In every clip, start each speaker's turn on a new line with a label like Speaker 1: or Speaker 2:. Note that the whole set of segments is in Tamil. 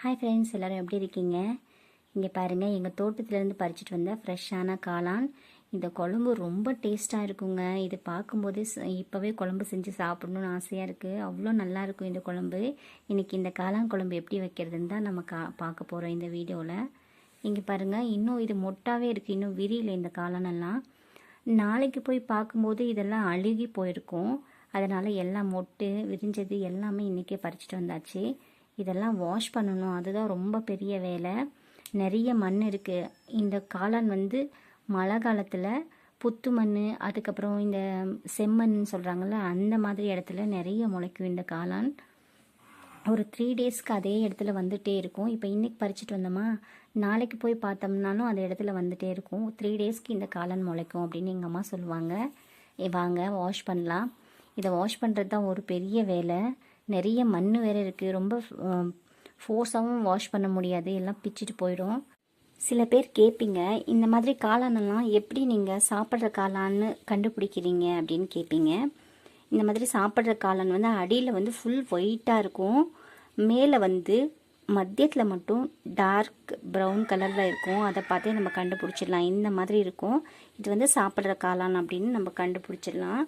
Speaker 1: ஹாய் ஃப்ரெண்ட்ஸ், எல்லோரும் எப்படி இருக்கீங்க? இங்கே பாருங்கள், எங்கள் தோட்டத்துலேருந்து பறிச்சிட்டு வந்த ஃப்ரெஷ்ஷான காளான். இந்த குழம்பு ரொம்ப டேஸ்ட்டாக இருக்குங்க. இது பார்க்கும்போது இப்போவே குழம்பு செஞ்சு சாப்பிடணுன்னு ஆசையாக இருக்குது. அவ்வளோ நல்லாயிருக்கும் இந்த குழம்பு. இன்றைக்கி இந்த காளான் குழம்பு எப்படி வைக்கிறதுன்னு தான் நம்ம பார்க்க போகிறோம் இந்த வீடியோவில். இங்கே பாருங்கள், இன்னும் இது மொட்டாகவே இருக்குது, இன்னும் விரியல இந்த காளானெல்லாம். நாளைக்கு போய் பார்க்கும்போது இதெல்லாம் அழுகி போயிருக்கும். அதனால் எல்லாம் மொட்டு விரிஞ்சது எல்லாமே இன்றைக்கே பறிச்சிட்டு வந்தாச்சு. இதெல்லாம் வாஷ் பண்ணணும், அதுதான் ரொம்ப பெரிய வேலை. நிறைய மண் இருக்குது. இந்த காளான் மழை காலத்தில் புத்து மண், அதுக்கப்புறம் இந்த செம்மண் சொல்கிறாங்கள்ல, அந்த மாதிரி இடத்துல நிறைய முளைக்கும் இந்த காளான். ஒரு 3 டேஸ்க்கு அதே இடத்துல வந்துகிட்டே இருக்கும். இப்போ இன்றைக்கி பறிச்சிட்டு வந்தோமா, நாளைக்கு போய் பார்த்தோம்னாலும் அந்த இடத்துல வந்துகிட்டே இருக்கும். 3 டேஸ்க்கு இந்த காளான் முளைக்கும் அப்படின்னு எங்கள் அம்மா சொல்லுவாங்க. வாங்க வாஷ் பண்ணலாம். இதை வாஷ் பண்ணுறது தான் ஒரு பெரிய வேலை. நிறைய மண் வேறு இருக்குது. ரொம்ப ஃபோர்ஸாகவும் வாஷ் பண்ண முடியாது, எல்லாம் பிச்சுட்டு போயிடும். சில பேர் கேட்பீங்க, இந்த மாதிரி காளானெல்லாம் எப்படி நீங்கள் சாப்பிட்ற காளான்னு கண்டுபிடிக்கிறீங்க அப்படின்னு கேட்பீங்க. இந்த மாதிரி சாப்பிட்ற காளான் அடியில் ஃபுல் ஒயிட்டாக இருக்கும். மேலே மத்தியத்தில் மட்டும் டார்க் ப்ரௌன் கலரில் இருக்கும். அதை பார்த்தே நம்ம கண்டுபிடிச்சிடலாம். இந்த மாதிரி இருக்கும். இது சாப்பிட்ற காளான் அப்படின்னு நம்ம கண்டுபிடிச்சிடலாம்.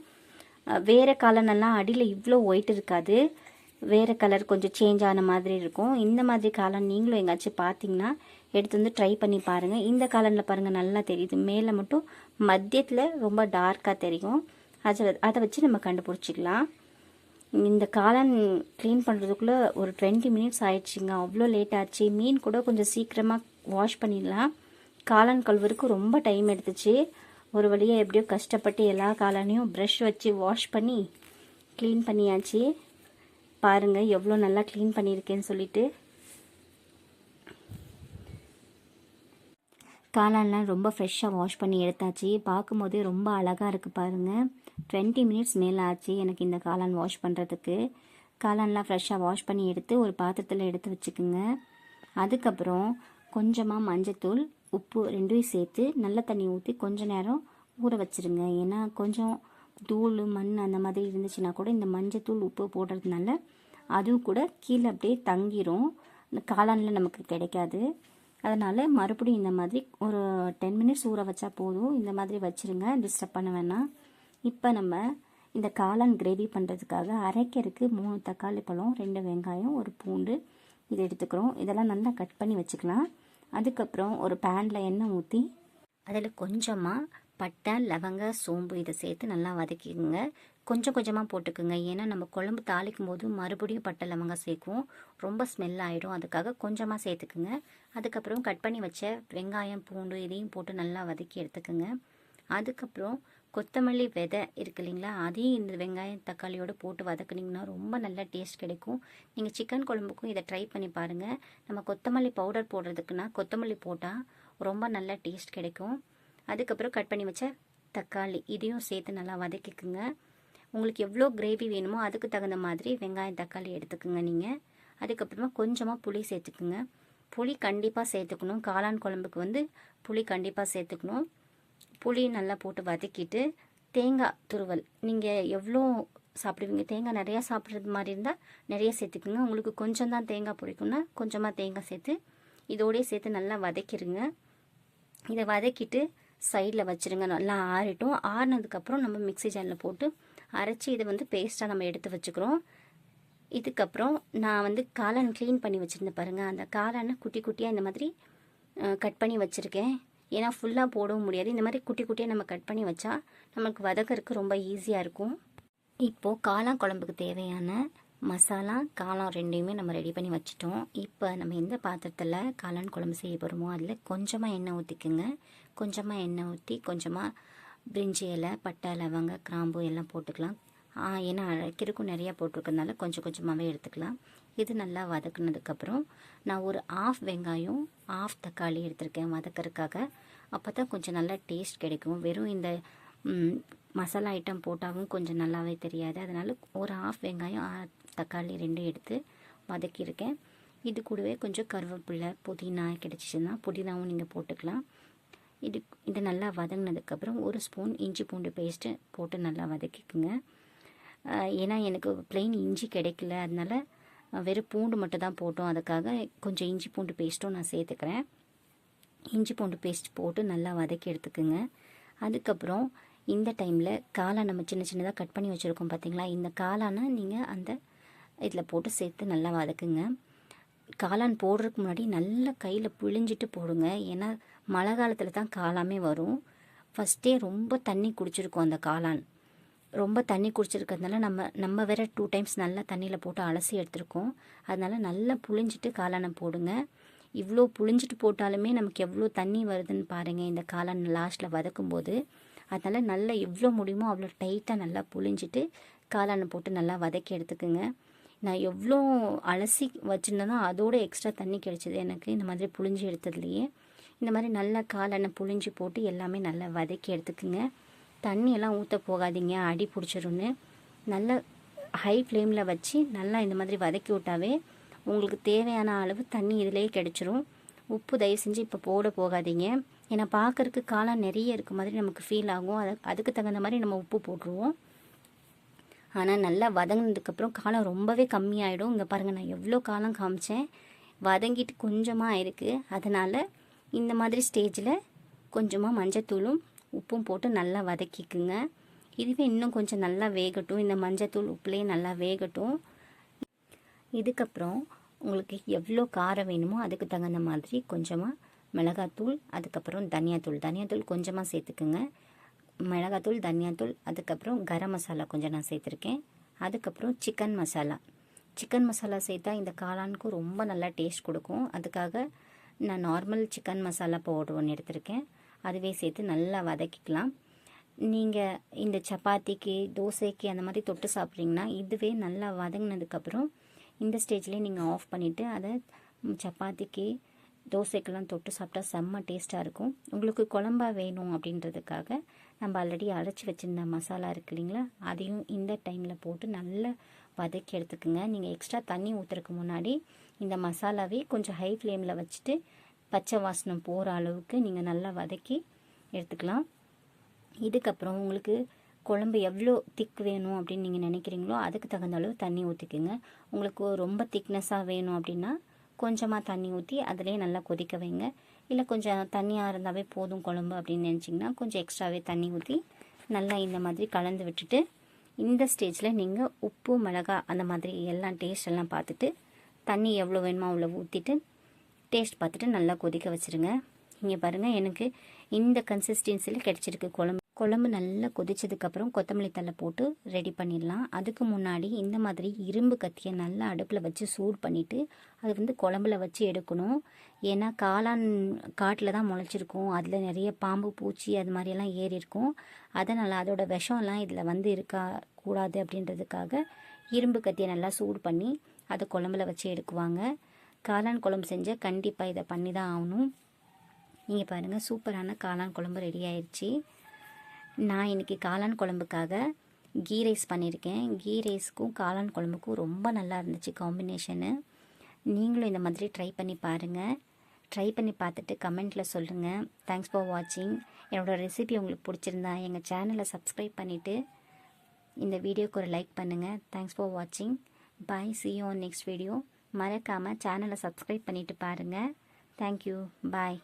Speaker 1: வேறு காளானெல்லாம் அடியில் இவ்வளோ ஒயிட் இருக்காது, வேறு கலர் கொஞ்சம் சேஞ்ச் ஆன மாதிரி இருக்கும். இந்த மாதிரி காளான் நீங்களும் எங்காச்சும் பார்த்தீங்கன்னா எடுத்து ட்ரை பண்ணி பாருங்கள். இந்த காளானில் பாருங்கள், நல்லா தெரியுது. மேலே மட்டும் மத்தியத்தில் ரொம்ப டார்க்காக தெரியும். அதை வச்சு நம்ம கண்டுபிடிச்சிக்கலாம். இந்த காளான் க்ளீன் பண்ணுறதுக்குள்ளே ஒரு 20 மினிட்ஸ் ஆயிடுச்சுங்க. அவ்வளோ லேட் ஆச்சு. மீன் கூட கொஞ்சம் சீக்கிரமாக வாஷ் பண்ணிடலாம். காளான் கழுவுறதுக்கு ரொம்ப டைம் எடுத்துச்சு. ஒரு வழியாக எப்படியோ கஷ்டப்பட்டு எல்லா காளானையும் ப்ரஷ் வச்சு வாஷ் பண்ணி க்ளீன் பண்ணியாச்சு. பாருங்கள் எவ்வளோ நல்லா க்ளீன் பண்ணியிருக்கேன்னு சொல்லிட்டு. காளான்லாம் ரொம்ப ஃப்ரெஷ்ஷாக வாஷ் பண்ணி எடுத்தாச்சு. பார்க்கும்போதே ரொம்ப அழகாக இருக்குது பாருங்கள். 20 மினிட்ஸ் மேலே ஆச்சு எனக்கு இந்த காளான் வாஷ் பண்ணுறதுக்கு. காளான்லாம் ஃப்ரெஷ்ஷாக வாஷ் பண்ணி எடுத்து ஒரு பாத்திரத்தில் எடுத்து வச்சுக்குங்க. அதுக்கப்புறம் கொஞ்சமாக மஞ்சத்தூள், உப்பு ரெண்டையும் சேர்த்து நல்ல தண்ணி ஊற்றி கொஞ்ச நேரம் ஊற வச்சுருங்க. ஏன்னா கொஞ்சம் தூள் மண் அந்த மாதிரி இருந்துச்சுன்னா கூட இந்த மஞ்சத்தூள் உப்பு போடுறதுனால அதுவும் கூட கீழே அப்படியே தங்கிரும், இந்த காளானில் நமக்கு கிடைக்காது. அதனால் மறுபடியும் இந்த மாதிரி ஒரு 10 மினிட்ஸ் ஊற வச்சா போதும். இந்த மாதிரி வச்சுருங்க, டிஸ்டர்ப் பண்ண வேணாம். இப்போ நம்ம இந்த காளான் கிரேவி பண்ணுறதுக்காக அரைக்கிறதுக்கு 3 தக்காளி பழம், 2 வெங்காயம், ஒரு பூண்டு இது எடுத்துக்கிறோம். இதெல்லாம் நல்லா கட் பண்ணி வச்சுக்கலாம். அதுக்கப்புறம் ஒரு பேனில் எண்ணெய் ஊற்றி அதில் கொஞ்சமாக பட்டை, லவங்க, சோம்பு இதை சேர்த்து நல்லா வதக்கிக்குங்க. கொஞ்சம் கொஞ்சமாக போட்டுக்குங்க. ஏன்னா நம்ம குழம்பு தாளிக்கும் போது மறுபடியும் பட்டை லவங்க சேர்க்கும், ரொம்ப ஸ்மெல் ஆகிடும். அதுக்காக கொஞ்சமாக சேர்த்துக்குங்க. அதுக்கப்புறம் கட் பண்ணி வச்ச வெங்காயம், பூண்டு இதையும் போட்டு நல்லா வதக்கி எடுத்துக்குங்க. அதுக்கப்புறம் கொத்தமல்லி விதை இருக்கு இல்லைங்களா, அதையும் இந்த வெங்காயம் தக்காளியோடு போட்டு வதக்குனிங்கன்னா ரொம்ப நல்ல டேஸ்ட் கிடைக்கும். நீங்கள் சிக்கன் குழம்புக்கும் இதை ட்ரை பண்ணி பாருங்கள். நம்ம கொத்தமல்லி பவுடர் போடுறதுக்குன்னா கொத்தமல்லி போட்டால் ரொம்ப நல்ல டேஸ்ட் கிடைக்கும். அதுக்கப்புறம் கட் பண்ணி வச்ச தக்காளி இதையும் சேர்த்து நல்லா வதக்கிக்குங்க. உங்களுக்கு எவ்வளோ கிரேவி வேணுமோ அதுக்கு தகுந்த மாதிரி வெங்காயம் தக்காளி எடுத்துக்குங்க நீங்கள். அதுக்கப்புறமா கொஞ்சமாக புளி சேர்த்துக்குங்க. புளி கண்டிப்பாக சேர்த்துக்கணும். காளான் குழம்புக்கு புளி கண்டிப்பாக சேர்த்துக்கணும். புளி நல்லா போட்டு வதக்கிட்டு தேங்காய் துருவல், நீங்கள் எவ்வளோ சாப்பிடுவீங்க, தேங்காய் நிறையா சாப்பிட்றது மாதிரி இருந்தால் நிறைய சேர்த்துக்குங்க. உங்களுக்கு கொஞ்சம் தான் தேங்காய் பிடிக்கும்னா கொஞ்சமாக தேங்காய் சேர்த்து இதோடய சேர்த்து நல்லா வதக்கிடுங்க. இதை வதக்கிட்டு சைடில் வச்சுருங்க. நல்லா ஆறிட்டும். ஆறினதுக்கப்புறம் நம்ம மிக்ஸி ஜாரில் போட்டு அரைச்சி இதை பேஸ்ட்டாக நம்ம எடுத்து வச்சுக்கிறோம். இதுக்கப்புறம் நான் காளான் க்ளீன் பண்ணி வச்சுருந்தேன் பாருங்கள், அந்த காளானை குட்டி குட்டியாக இந்த மாதிரி கட் பண்ணி வச்சுருக்கேன். ஏன்னா ஃபுல்லாக போடவும் முடியாது. இந்த மாதிரி குட்டி குட்டியாக நம்ம கட் பண்ணி வச்சா நமக்கு வதக்கிறதுக்கு ரொம்ப ஈஸியாக இருக்கும். இப்போது காளான் குழம்புக்கு தேவையான மசாலா, காளான் ரெண்டையுமே நம்ம ரெடி பண்ணி வச்சுட்டோம். இப்போ நம்ம எந்த பாத்திரத்தில் காளான் குழம்பு செய்ய போகிறோமோ அதில் கொஞ்சமாக எண்ணெய் ஊற்றிக்குங்க. கொஞ்சமாக எண்ணெய் ஊற்றி கொஞ்சமாக பிரிஞ்சி இலை, பட்டை, லவங்க, கிராம்பு எல்லாம் போட்டுக்கலாம். ஏன்னா அரைக்கிறதுக்கும் நிறையா போட்டிருக்கறதுனால கொஞ்சம் கொஞ்சமாகவே எடுத்துக்கலாம். இது நல்லா வதக்குனதுக்கப்புறம் நான் ஒரு 1/2 வெங்காயம் 1/2 தக்காளி எடுத்திருக்கேன் வதக்கிறதுக்காக. அப்போ தான் கொஞ்சம் நல்லா டேஸ்ட் கிடைக்கும். வெறும் இந்த மசாலா ஐட்டம் போட்டாலும் கொஞ்சம் நல்லாவே தெரியாது. அதனால் ஒரு 1/2 வெங்காயம் 1/2 தக்காளி 2 எடுத்து வதக்கியிருக்கேன். இது கூடவே கொஞ்சம் கருவேப்பிலை, புதினா கிடச்சிச்சின்னா புதினாவும் நீங்கள் போட்டுக்கலாம். இது நல்லா வதங்கினதுக்கப்புறம் 1 ஸ்பூன் இஞ்சி பூண்டு பேஸ்ட்டு போட்டு நல்லா வதக்கிக்குங்க. ஏன்னா எனக்கு பிளெயின் இஞ்சி கிடைக்கல, அதனால் வெறும் பூண்டு மட்டும் தான் போட்டோம். அதுக்காக கொஞ்சம் இஞ்சி பூண்டு பேஸ்ட்டும் நான் சேர்த்துக்கிறேன். இஞ்சி பூண்டு பேஸ்ட் போட்டு நல்லா வதக்கி எடுத்துக்குங்க. அதுக்கப்புறம் இந்த டைமில் காளான் நம்ம சின்ன சின்னதாக கட் பண்ணி வச்சுருக்கோம் பார்த்தீங்களா, இந்த காளானை நீங்கள் அந்த இதில் போட்டு சேர்த்து நல்லா வதக்குங்க. காளான் போடுறதுக்கு முன்னாடி நல்லா கையில் பிழிஞ்சிட்டு போடுங்க. ஏன்னா மழை காலத்தில் தான் காளாமே வரும். ஃபஸ்ட்டே ரொம்ப தண்ணி குடிச்சிருக்கோம் அந்த காளான். ரொம்ப தண்ணி குடிச்சிருக்கிறதுனால நம்ம வேறு 2 டைம்ஸ் நல்லா தண்ணியில் போட்டு அலசி எடுத்துருக்கோம். அதனால் நல்லா புழிஞ்சிட்டு காளானை போடுங்க. இவ்வளோ புழிஞ்சிட்டு போட்டாலுமே நமக்கு எவ்வளோ தண்ணி வருதுன்னு பாருங்கள் இந்த காளான் லாஸ்ட்டில் வதக்கும்போது. அதனால் நல்லா எவ்வளோ முடியுமோ அவ்வளோ டைட்டாக நல்லா புழிஞ்சிட்டு காளானை போட்டு நல்லா வதக்கி எடுத்துக்குங்க. நான் எவ்வளோ அலசி வச்சுருந்தேனோ அதோட எக்ஸ்ட்ரா தண்ணி கிடைச்சிது எனக்கு இந்த மாதிரி புழிஞ்சி எடுத்ததுலையே. இந்த மாதிரி நல்லா காளானை புழிஞ்சி போட்டு எல்லாமே நல்லா வதக்கி எடுத்துக்குங்க. தண்ணியெல்லாம் ஊற்ற போகாதீங்க, அடி பிடிச்சிருன்னு. நல்லா ஹை ஃப்ளேமில் வச்சு நல்லா இந்த மாதிரி வதக்கி விட்டாவே உங்களுக்கு தேவையான அளவு தண்ணி இதிலே கிடச்சிரும். உப்பு தயவு செஞ்சு இப்போ போட போகாதீங்க. ஏன்னா பார்க்குறக்கு காளான் நிறைய இருக்க மாதிரி நமக்கு ஃபீல் ஆகும். அதுக்கு தகுந்த மாதிரி நம்ம உப்பு போட்டுருவோம். ஆனால் நல்லா வதங்கினதுக்கப்புறம் காளான் ரொம்பவே கம்மியாயிடும். இங்கே பாருங்கள், நான் எவ்வளோ காளான் காமிச்சேன், வதங்கிட்டு கொஞ்சமாக ஆயிருக்கு. அதனால் இந்த மாதிரி ஸ்டேஜில் கொஞ்சமாக மஞ்சத்தூளும் உப்பும் போட்டு நல்லா வதக்கிக்குங்க. இதுவே இன்னும் கொஞ்சம் நல்லா வேகட்டும். இந்த மஞ்சத்தூள் உப்புலேயே நல்லா வேகட்டும். இதுக்கப்புறம் உங்களுக்கு எவ்வளோ காரம் வேணுமோ அதுக்கு தகுந்த மாதிரி கொஞ்சமாக மிளகாத்தூள், அதுக்கப்புறம் தனியாத்தூள் கொஞ்சமாக சேர்த்துக்குங்க. மிளகாத்தூள், தனியாத்தூள், அதுக்கப்புறம் கரம் மசாலா கொஞ்சம் நான் சேர்த்துருக்கேன். அதுக்கப்புறம் சிக்கன் மசாலா சேர்த்தா இந்த காளானுக்கு ரொம்ப நல்லா டேஸ்ட் கொடுக்கும். அதுக்காக நான் நார்மல் சிக்கன் மசாலா பவுடர் ஒன்று எடுத்திருக்கேன். அதுவே சேர்த்து நல்லா வதக்கிக்கலாம். நீங்கள் இந்த சப்பாத்திக்கு, தோசைக்கு அந்த மாதிரி தொட்டு சாப்பிட்றீங்கன்னா இதுவே நல்லா வதங்கினதுக்கப்புறம் இந்த ஸ்டேஜ்லேயே நீங்கள் ஆஃப் பண்ணிவிட்டு அதை சப்பாத்திக்கு, தோசைக்கெல்லாம் தொட்டு சாப்பிட்டா செம்ம டேஸ்ட்டாக இருக்கும். உங்களுக்கு குழம்பா வேணும் அப்படின்றதுக்காக நம்ம ஆல்ரெடி அரைச்சி வச்சுருந்த மசாலா இருக்கு இல்லைங்களா, அதையும் இந்த டைமில் போட்டு நல்லா வதக்கி எடுத்துக்குங்க. நீங்கள் எக்ஸ்ட்ரா தண்ணி ஊற்றுறதுக்கு முன்னாடி இந்த மசாலாவே கொஞ்சம் ஹை ஃப்ளேமில் வச்சுட்டு பச்சை வாசனை போகிற அளவுக்கு நீங்கள் நல்லா வதக்கி எடுத்துக்கலாம். இதுக்கப்புறம் உங்களுக்கு குழம்பு எவ்வளோ திக் வேணும் அப்படின்னு நீங்கள் நினைக்கிறீங்களோ அதுக்கு தகுந்த அளவு தண்ணி ஊற்றிக்குங்க. உங்களுக்கு ரொம்ப திக்னஸாக வேணும் அப்படின்னா கொஞ்சமாக தண்ணி ஊற்றி அதிலே நல்லா கொதிக்க வைங்க. இல்லை கொஞ்சம் தண்ணியாக இருந்தாவே போதும் குழம்பு அப்படின்னு நினச்சிங்கன்னா கொஞ்சம் எக்ஸ்ட்ராவே தண்ணி ஊற்றி நல்லா இந்த மாதிரி கலந்து விட்டுட்டு இந்த ஸ்டேஜில் நீங்கள் உப்பு, மிளகா அந்த மாதிரி எல்லாம் டேஸ்ட் எல்லாம் பார்த்துட்டு தண்ணி எவ்வளோ வேணுமோ அவ்வளோ ஊற்றிட்டு டேஸ்ட் பார்த்துட்டு நல்லா கொதிக்க வச்சுருங்க. இங்கே பாருங்கள், எனக்கு இந்த கன்சிஸ்டன்சியில் கிடச்சிருக்கு குழம்பு நல்லா கொதிச்சதுக்கப்புறம் கொத்தமல்லி தழை போட்டு ரெடி பண்ணிடலாம். அதுக்கு முன்னாடி இந்த மாதிரி இரும்பு கத்தியை நல்லா அடுப்பில் வச்சு சூடு பண்ணிவிட்டு அது குழம்புல வச்சு எடுக்கணும். ஏன்னா காளான் காட்டில் தான் முளைச்சிருக்கும், அதில் நிறைய பாம்பு, பூச்சி அது மாதிரியெல்லாம் ஏறி இருக்கும். அதனால் அதோட விஷம்லாம் இதில் இருக்கா கூடாது அப்படின்றதுக்காக இரும்பு கத்தியை நல்லா சூடு பண்ணி அதை குழம்புல வச்சு எடுக்குவாங்க. காளான் குழம்பு செஞ்சால் கண்டிப்பாக இதை பண்ணி தான் ஆகணும். நீங்கள் பாருங்கள், சூப்பரான காளான் குழம்பு ரெடி ஆயிடுச்சு. நான் இன்றைக்கி காளான் குழம்புக்காக கீ ரைஸ் பண்ணியிருக்கேன். கீ ரைஸ்க்கும் காளான் குழம்புக்கும் ரொம்ப நல்லா இருந்துச்சு காம்பினேஷனு. நீங்களும் இந்த மாதிரி ட்ரை பண்ணி பாருங்கள். ட்ரை பண்ணி பார்த்துட்டு கமெண்ட்டில் சொல்லுங்கள். தேங்க்ஸ் ஃபார் வாட்சிங். என்னோடய ரெசிபி உங்களுக்கு பிடிச்சிருந்தா எங்கள் சேனலை சப்ஸ்கிரைப் பண்ணிவிட்டு இந்த வீடியோக்கு ஒரு லைக் பண்ணுங்கள். தேங்க்ஸ் ஃபார் வாட்சிங். பாய். see you on next video. மறக்காமல் சேனலை சப்ஸ்கிரைப் பண்ணிவிட்டு பாருங்கள். தேங்க்யூ. பாய்.